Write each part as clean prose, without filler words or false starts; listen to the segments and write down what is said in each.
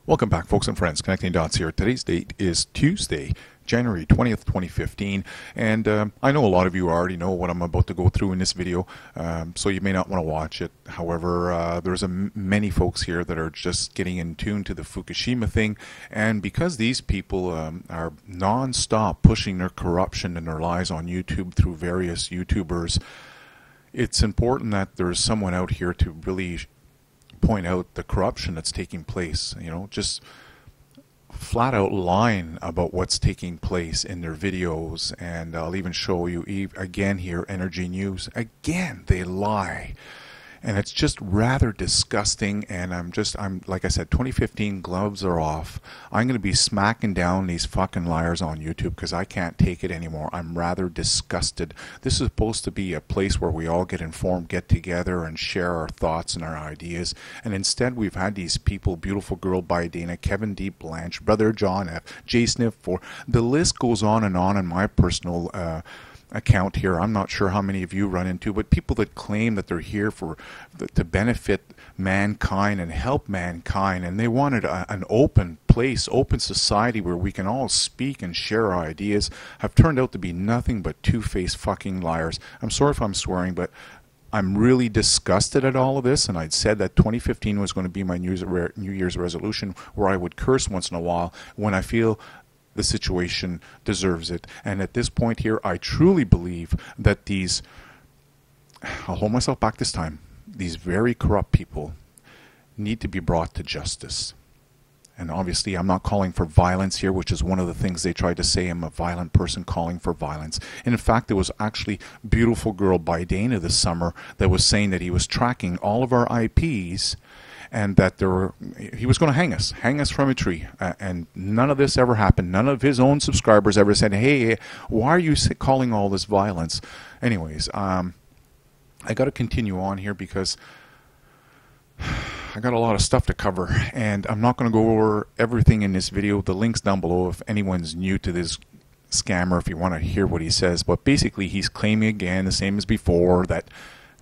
Welcome back, folks and friends. Connecting Dots here. Today's date is Tuesday, January 20th, 2015. And I know a lot of you already know what I'm about to go through in this video, so you may not want to watch it. However, there's many folks here that are just getting in tune to the Fukushima thing. And because these people are non-stop pushing their corruption and their lies on YouTube through various YouTubers, it's important that there's someone out here to really point out the corruption that's taking place, just flat out lying about what's taking place in their videos. And I'll even show you again here, Energy News, again they lie, and it's just rather disgusting. And I'm like I said, 2015, gloves are off. I'm going to be smacking down these fucking liars on YouTube because I can't take it anymore. I'm rather disgusted. This is supposed to be a place where we all get informed, get together, and share our thoughts and our ideas. And instead, we've had these people: Beautifulgirlbydana, Kevin D. Blanche, Brother John F., J. Sniff 4. The list goes on in my personal account here. I'm not sure how many of you run into, but people that claim that they're here to benefit mankind and help mankind, and they wanted an open place, open society where we can all speak and share our ideas, have turned out to be nothing but two-faced fucking liars. I'm sorry if I'm swearing, but I'm really disgusted at all of this, and I'd said that 2015 was going to be my New Year's resolution, where I would curse once in a while when I feel the situation deserves it. And at this point here, I truly believe that I'll hold myself back this time, these very corrupt people need to be brought to justice. And obviously, I'm not calling for violence here, which is one of the things they tried to say. I'm a violent person calling for violence. And in fact, there was actually Beautifulgirlbydana this summer that was saying that he was tracking all of our IPs, and that he was going to hang us from a tree. And none of this ever happened. None of his own subscribers ever said, hey, why are you calling all this violence? Anyways, I got to continue on here because I got a lot of stuff to cover, and I'm not going to go over everything in this video. The link's down below if anyone's new to this scammer, if you want to hear what he says. But basically, he's claiming again, the same as before, that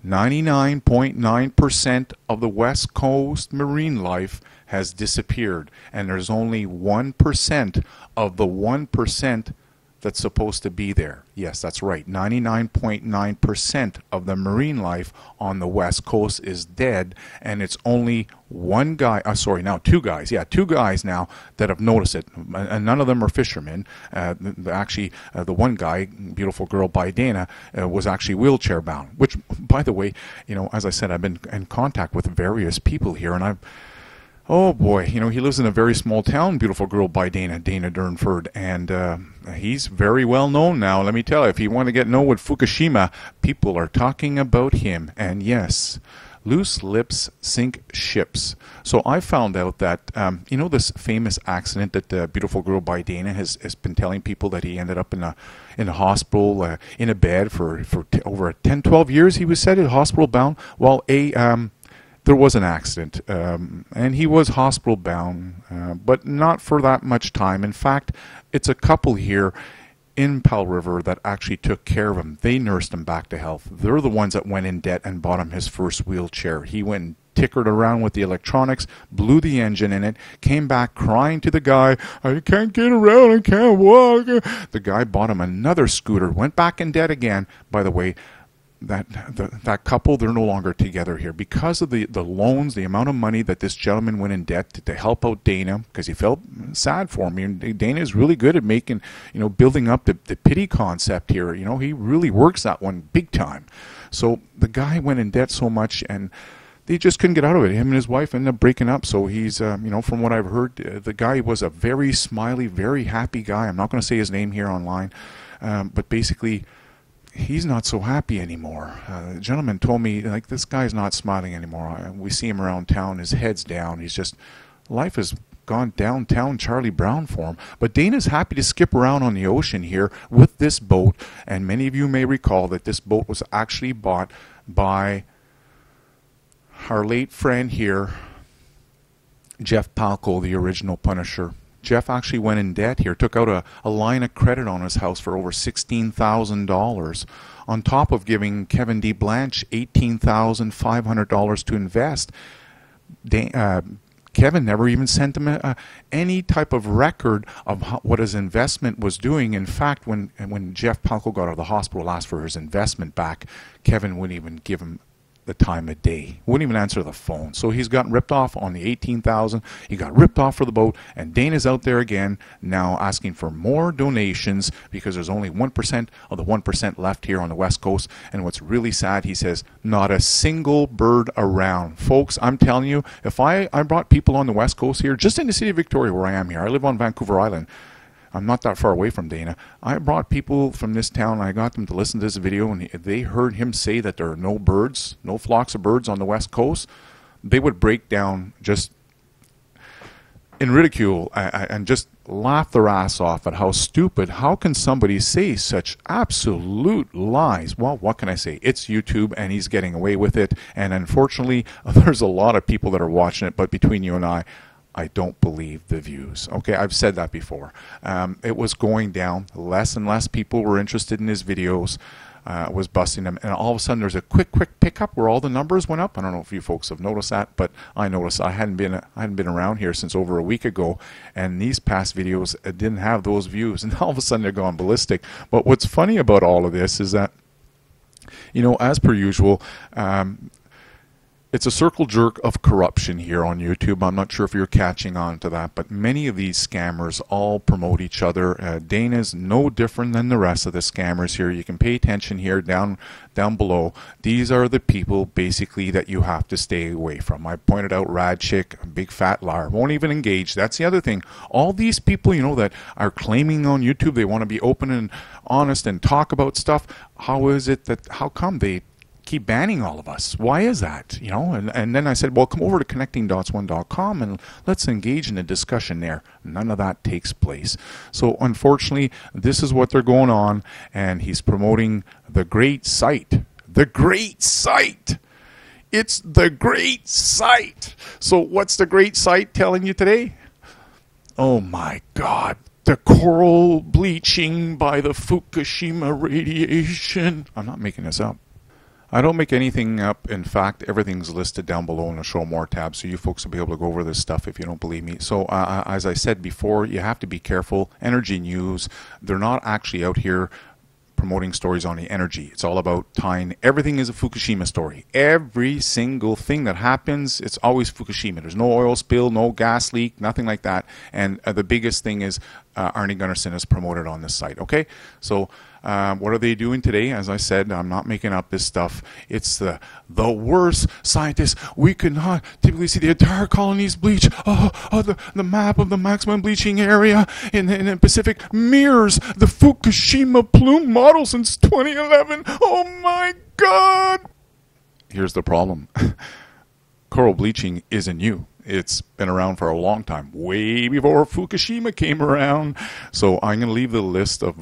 99.9% of the West Coast marine life has disappeared, and there's only 1% of the 1% that's supposed to be there. Yes, that's right. 99.9% of the marine life on the West Coast is dead, and it's only one guy, two guys. Yeah, two guys now that have noticed it, and none of them are fishermen. The one guy, Beautifulgirlbydana, was actually wheelchair bound, which, by the way, as I said, I've been in contact with various people here, and oh boy, he lives in a very small town, Beautifulgirlbydana, Dana Durnford, and he's very well known now. Let me tell you, if you want to get known with Fukushima, people are talking about him. And yes, loose lips sink ships. So I found out that, this famous accident that Beautifulgirlbydana has been telling people that he ended up in a hospital, in a bed for over 10, 12 years, he was said, hospital bound. Well, there was an accident, and he was hospital bound, but not for that much time. In fact, it's a couple here in Powell River that actually took care of him. They nursed him back to health. They're the ones that went in debt and bought him his first wheelchair. He went and tickered around with the electronics, blew the engine in it, came back crying to the guy, I can't get around, I can't walk. The guy bought him another scooter, went back in debt again. By the way, that couple, they're no longer together here because of the loans, the amount of money that this gentleman went in debt to help out Dana, because he felt sad for me. And Dana is really good at making, building up the pity concept here. He really works that one big time. So the guy went in debt so much, and they just couldn't get out of it. Him and his wife ended up breaking up. So he's, from what I've heard, the guy was a very smiley, very happy guy. I'm not going to say his name here online, but basically, he's not so happy anymore. The gentleman told me, this guy's not smiling anymore. We see him around town, his head's down. Life has gone downtown Charlie Brown for him. But Dana's happy to skip around on the ocean here with this boat. And many of you may recall that this boat was actually bought by our late friend here, Jeff Palco, the original Punisher. Jeff actually went in debt here, took out a line of credit on his house for over $16,000, on top of giving Kevin D. Blanche $18,500 to invest. Kevin never even sent him any type of record of what his investment was doing. In fact, when Jeff Palco got out of the hospital, asked for his investment back, Kevin wouldn't even give him the time of day, wouldn't even answer the phone. So he's gotten ripped off on the 18,000. He got ripped off for the boat, and Dana's out there again now asking for more donations because there's only 1% of the 1% left here on the West Coast. And what's really sad, he says, not a single bird around. Folks, I'm telling you, if I brought people on the West Coast here, just in the city of Victoria where I am here, I live on Vancouver Island, I'm not that far away from Dana. I brought people from this town. I got them to listen to this video, and they heard him say that there are no birds, no flocks of birds on the West Coast. They would break down just in ridicule and just laugh their ass off at how stupid. How can somebody say such absolute lies? Well, what can I say? It's YouTube, and he's getting away with it. And unfortunately, there's a lot of people that are watching it. But between you and I don't believe the views. Okay, I've said that before. It was going down. Less and less people were interested in his videos. Was busting them, and all of a sudden there's a quick pickup where all the numbers went up. I don't know if you folks have noticed that, but I noticed. I hadn't been around here since over a week ago, and these past videos didn't have those views, and all of a sudden they're going ballistic. But what's funny about all of this is that, you know, as per usual, it's a circle jerk of corruption here on YouTube. I'm not sure if you're catching on to that, but many of these scammers all promote each other. Dana's no different than the rest of the scammers here. You can pay attention here down below. These are the people basically that you have to stay away from. I pointed out Rad Chick, big fat liar, won't even engage. That's the other thing. All these people, you know, that are claiming on YouTube they want to be open and honest and talk about stuff. How come they keep banning all of us? Why is that? You know, and then I said, well, come over to connectingdots1.com and let's engage in a discussion there. None of that takes place. So unfortunately, this is what they're going on, and he's promoting the great site. The great site. It's the great site. So what's the great site telling you today? Oh my God. The coral bleaching by the Fukushima radiation. I'm not making this up. I don't make anything up. In fact, everything's listed down below in the Show More tab, so you folks will be able to go over this stuff if you don't believe me. So as I said before, you have to be careful. Energy News, they're not actually out here promoting stories on the energy. It's all about tying everything is a Fukushima story. Every single thing that happens, it's always Fukushima. There's no oil spill, no gas leak, nothing like that. And the biggest thing is Arnie Gunnarsson is promoted on this site. Okay, so what are they doing today? As I said, I'm not making up this stuff. It's the worst scientists. We could not typically see the entire colonies bleach. The map of the maximum bleaching area in the Pacific mirrors the Fukushima plume model since 2011. Oh my God! Here's the problem. Coral bleaching isn't new. It's been around for a long time, way before Fukushima came around. So I'm going to leave the list of,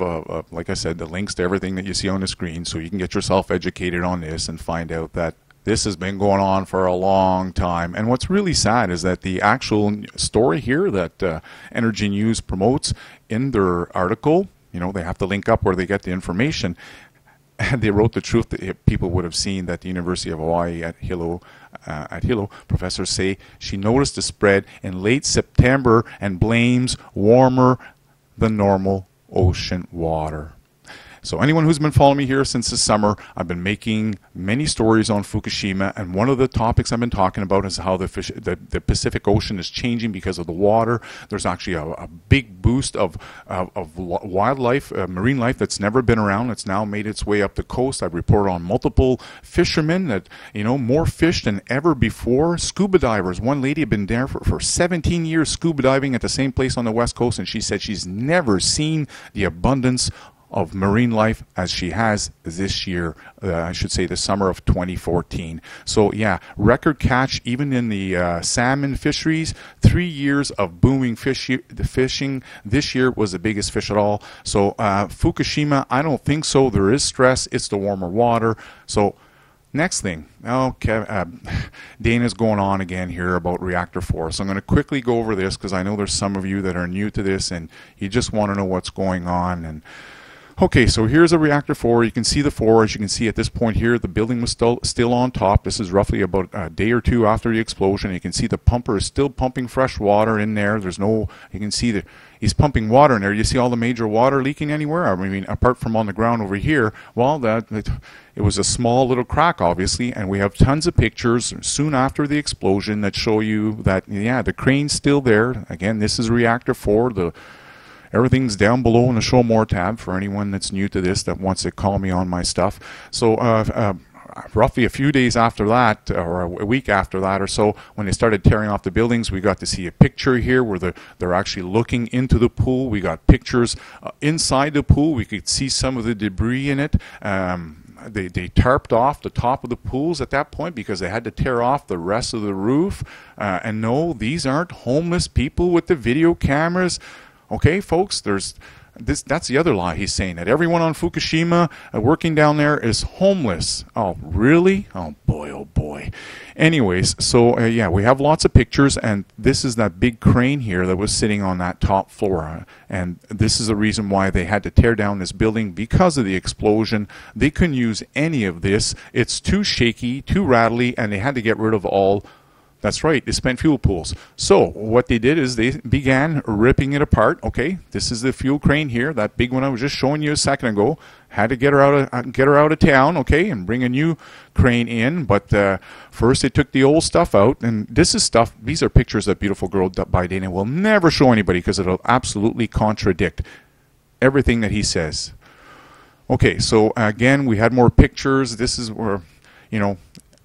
like I said, the links to everything that you see on the screen so you can get yourself educated on this and find out that this has been going on for a long time. And what's really sad is that the actual story here that Energy News promotes in their article, you know, they have to link up where they get the information. And they wrote the truth that people would have seen that the University of Hawaii at Hilo, professors say she noticed a spread in late September and blames warmer than normal ocean water. So anyone who's been following me here since the summer, I've been making many stories on Fukushima, and one of the topics I've been talking about is how the Pacific Ocean is changing because of the water. There's actually a big boost of wildlife, marine life that's never been around. It's now made its way up the coast. I've reported on multiple fishermen that, you know, more fish than ever before. Scuba divers. One lady had been there for 17 years scuba diving at the same place on the West Coast, and she said she's never seen the abundance of marine life as she has this year, I should say the summer of 2014. So yeah, record catch even in the salmon fisheries. 3 years of booming fishing. This year was the biggest fish at all. So Fukushima, I don't think so. There is stress. It's the warmer water. So next thing, okay, Dana's going on again here about reactor 4. So I'm going to quickly go over this because I know there's some of you that are new to this and you just want to know what's going on. And Okay, so here's a reactor 4. You can see the 4. As you can see at this point here, the building was still on top. This is roughly about a day or two after the explosion. You can see the pumper is still pumping fresh water in there. There's no, you can see that he's pumping water in there. You see all the major water leaking anywhere? I mean, apart from on the ground over here, well, it was a small little crack, obviously, and we have tons of pictures soon after the explosion that show you that, yeah, the crane's still there. Again, this is reactor 4. Everything's down below in the Show More tab for anyone that's new to this that wants to call me on my stuff. So roughly a few days after that, or a week after that or so, when they started tearing off the buildings, we got to see a picture here where they're actually looking into the pool. We got pictures inside the pool. We could see some of the debris in it. They tarped off the top of the pools at that point because they had to tear off the rest of the roof. And no, these aren't homeless people with the video cameras. Okay, folks, that's the other lie he's saying, that everyone on Fukushima working down there is homeless. Oh, really? Oh, boy, oh, boy. Anyways, so, yeah, we have lots of pictures, and this is that big crane here that was sitting on that top floor. And this is the reason why they had to tear down this building, because of the explosion. They couldn't use any of this. It's too shaky, too rattly, and they had to get rid of all. That's right, the spent fuel pools. So what they did is they began ripping it apart. Okay, this is the fuel crane here, that big one I was just showing you a second ago. Had to get her out of town, okay, and bring a new crane in. But first they took the old stuff out, and this is stuff. These are pictures that Beautifulgirlbydana will never show anybody because it'll absolutely contradict everything that he says. Okay, so again, we had more pictures. This is where, you know,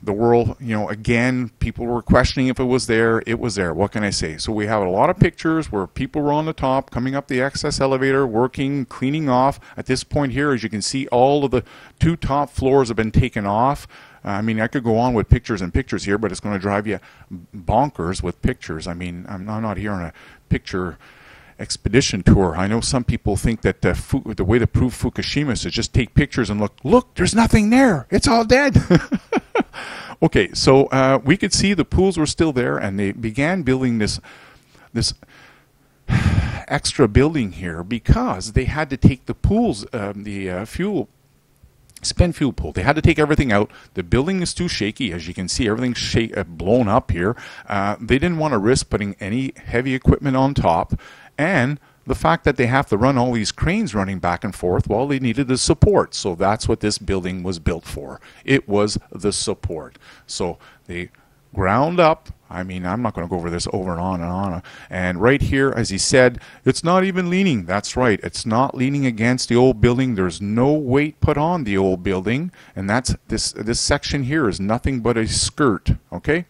the world, you know, again, people were questioning if it was there. It was there. What can I say? So we have a lot of pictures where people were on the top, coming up the access elevator, working, cleaning off. At this point here, as you can see, all of the 2 top floors have been taken off. I mean, I could go on with pictures and pictures here, but it's going to drive you bonkers with pictures. I mean, I'm not here on a picture expedition tour. I know some people think that the way to prove Fukushima is to just take pictures and look, there's nothing there. It's all dead. Okay, so we could see the pools were still there, and they began building this extra building here because they had to take the pools, spent fuel pool. They had to take everything out. The building is too shaky. As you can see, everything's blown up here. They didn't want to risk putting any heavy equipment on top, and the fact that they have to run all these cranes running back and forth, well, they needed the support. So that's what this building was built for. It was the support. So they ground up. I mean, I'm not going to go over this over and on and on. And right here, as he said, it's not even leaning. That's right. It's not leaning against the old building. There's no weight put on the old building. And that's this section here is nothing but a skirt. Okay?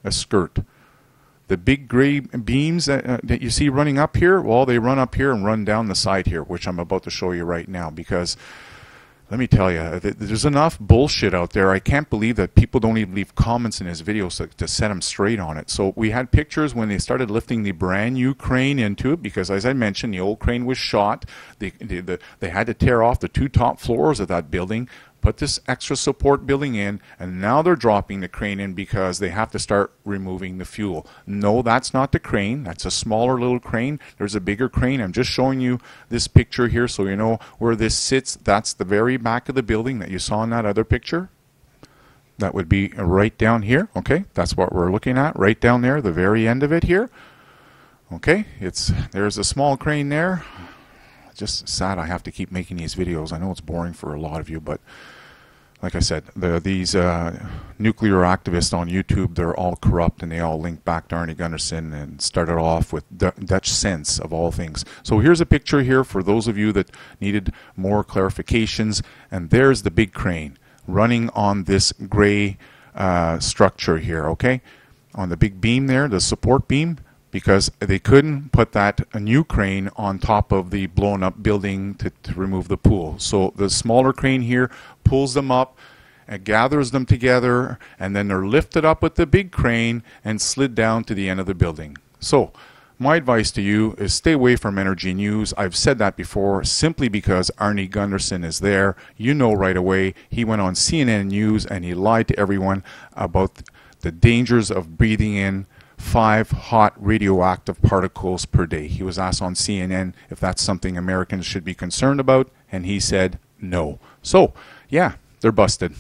A skirt. The big gray beams that you see running up here, well, they run up here and run down the side here, which I'm about to show you right now, because let me tell you, there's enough bullshit out there. I can't believe that people don't even leave comments in his videos to set them straight on it. So we had pictures when they started lifting the brand new crane into it, because as I mentioned, the old crane was shot. They had to tear off the 2 top floors of that building, put this extra support building in, and now they're dropping the crane in because they have to start removing the fuel. No, that's not the crane. That's a smaller little crane. There's a bigger crane. I'm just showing you this picture here so you know where this sits. That's the very back of the building that you saw in that other picture. That would be right down here. Okay, that's what we're looking at right down there, the very end of it here. Okay, there's a small crane there. Just sad I have to keep making these videos. I know it's boring for a lot of you, but like I said, these nuclear activists on YouTube, they're all corrupt, and they all link back to Arnie Gunderson and started off with Dutch sense of all things. So here's a picture here for those of you that needed more clarifications, and there's the big crane running on this gray structure here, okay? On the big beam there, the support beam, because they couldn't put a new crane on top of the blown up building to remove the pool. So the smaller crane here pulls them up and gathers them together, and then they're lifted up with the big crane and slid down to the end of the building. So my advice to you is stay away from energy news. I've said that before simply because Arnie Gunderson is there. You know right away. He went on CNN News and he lied to everyone about the dangers of breathing in 5 hot radioactive particles per day. He was asked on CNN if that's something Americans should be concerned about, And he said no. So, yeah, they're busted.